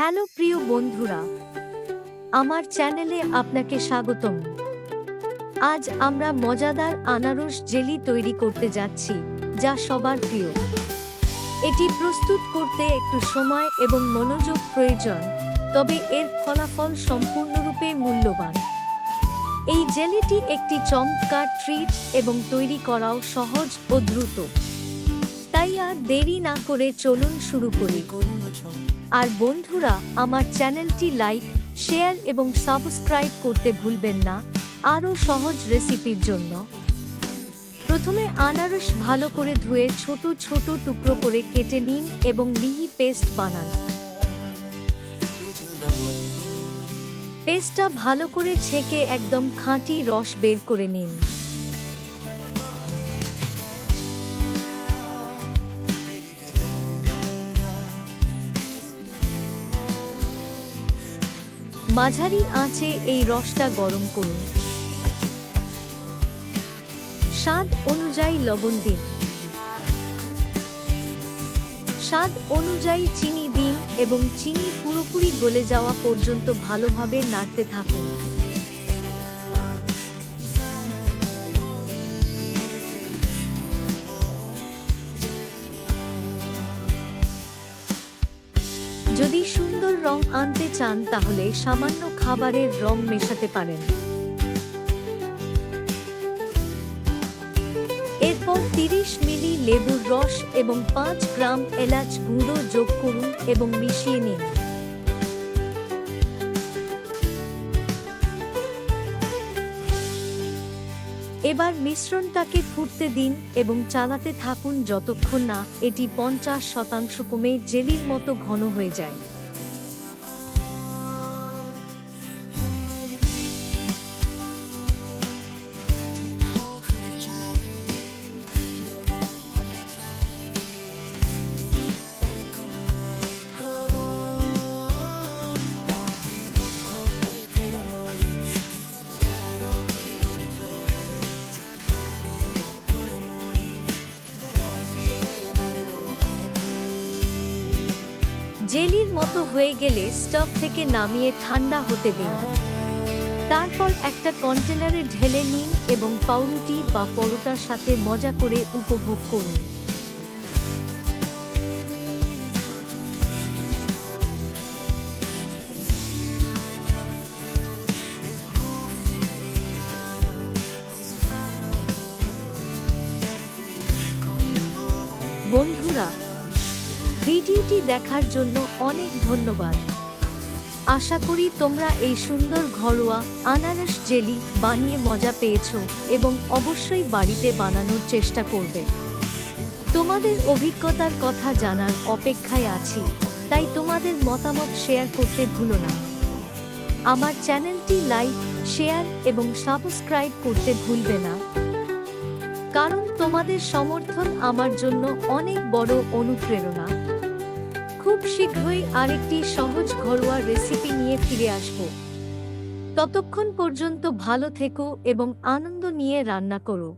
Hello প্রিয় বন্ধুরা, আমার চ্যানেলে আপনাকে স্বাগতম। আজ আমরা মজাদার আনারস জেলি তৈরি করতে যাচ্ছি, যা সবার প্রিয়। এটি প্রস্তুত করতে একটু সময় এবং মনোযোগ প্রয়োজন, তবে এর ফলাফল সম্পূর্ণরূপে মূল্যবান। এই জেলিটি একটি চমৎকার ট্রিট এবং তৈরি করাও সহজ ও দ্রুত। তাই আর দেরি না করে চলুন শুরু করি। আর বন্ধুরা, আমার চ্যানেলটি লাইক, শেয়ার এবং সাবস্ক্রাইব করতে ভুলবেন না আরও সহজ রেসিপির জন্য। প্রথমে আনারস ভালো করে ধুয়ে ছোট ছোট টুকরো করে কেটে নিন এবং মিহি পেস্ট বানান। পেস্টটা ভালো করে ছেঁকে একদম খাঁটি রস বের করে নিন। মাঝারি আঁচে এই রসটা গরম করুন। স্বাদ অনুযায়ী লবণ দিন। স্বাদ অনুযায়ী চিনি দিন এবং চিনি পুরোপুরি গলে যাওয়া পর্যন্ত ভালোভাবে নাড়তে থাকুন। যদি সুন্দর রং আনতে চান তাহলে সামান্য খাবারের রং মেশাতে পারেন। এরপর 30 মিলি লেবুর রস এবং 5 গ্রাম এলাচ গুঁড়ো যোগ করুন এবং মিশিয়ে নিন। এবার মিশ্রণটাকে ফুটতে দিন এবং চালাতে থাকুন যতক্ষণ না এটি 50% কমে জেলির মতো ঘন হয়ে যায়। জেলির মতো হয়ে গেলে স্টক থেকে নামিয়ে ঠান্ডা হতে দিন। তারপর একটা কন্টেনারে ঢেলে নিন এবং পাউরুটি বা পরোটার সাথে মজা করে উপভোগ করুন। বন্ধুরা, ভিডিওটি দেখার জন্য অনেক ধন্যবাদ। আশা করি তোমরা এই সুন্দর ঘরোয়া আনারস জেলি বানিয়ে মজা পেয়েছো এবং অবশ্যই বাড়িতে বানানোর চেষ্টা করবে। তোমাদের অভিজ্ঞতার কথা জানার অপেক্ষায় আছি, তাই তোমাদের মতামত শেয়ার করতে ভুলো না। আমার চ্যানেলটি লাইক, শেয়ার এবং সাবস্ক্রাইব করতে ভুলবে না, কারণ তোমাদের সমর্থন আমার জন্য অনেক বড় অনুপ্রেরণা। খুব শীঘ্রই আরেকটি সহজ ঘরোয়া রেসিপি নিয়ে ফিরে আসব। ততক্ষণ পর্যন্ত ভালো থেকো এবং আনন্দ নিয়ে রান্না করো।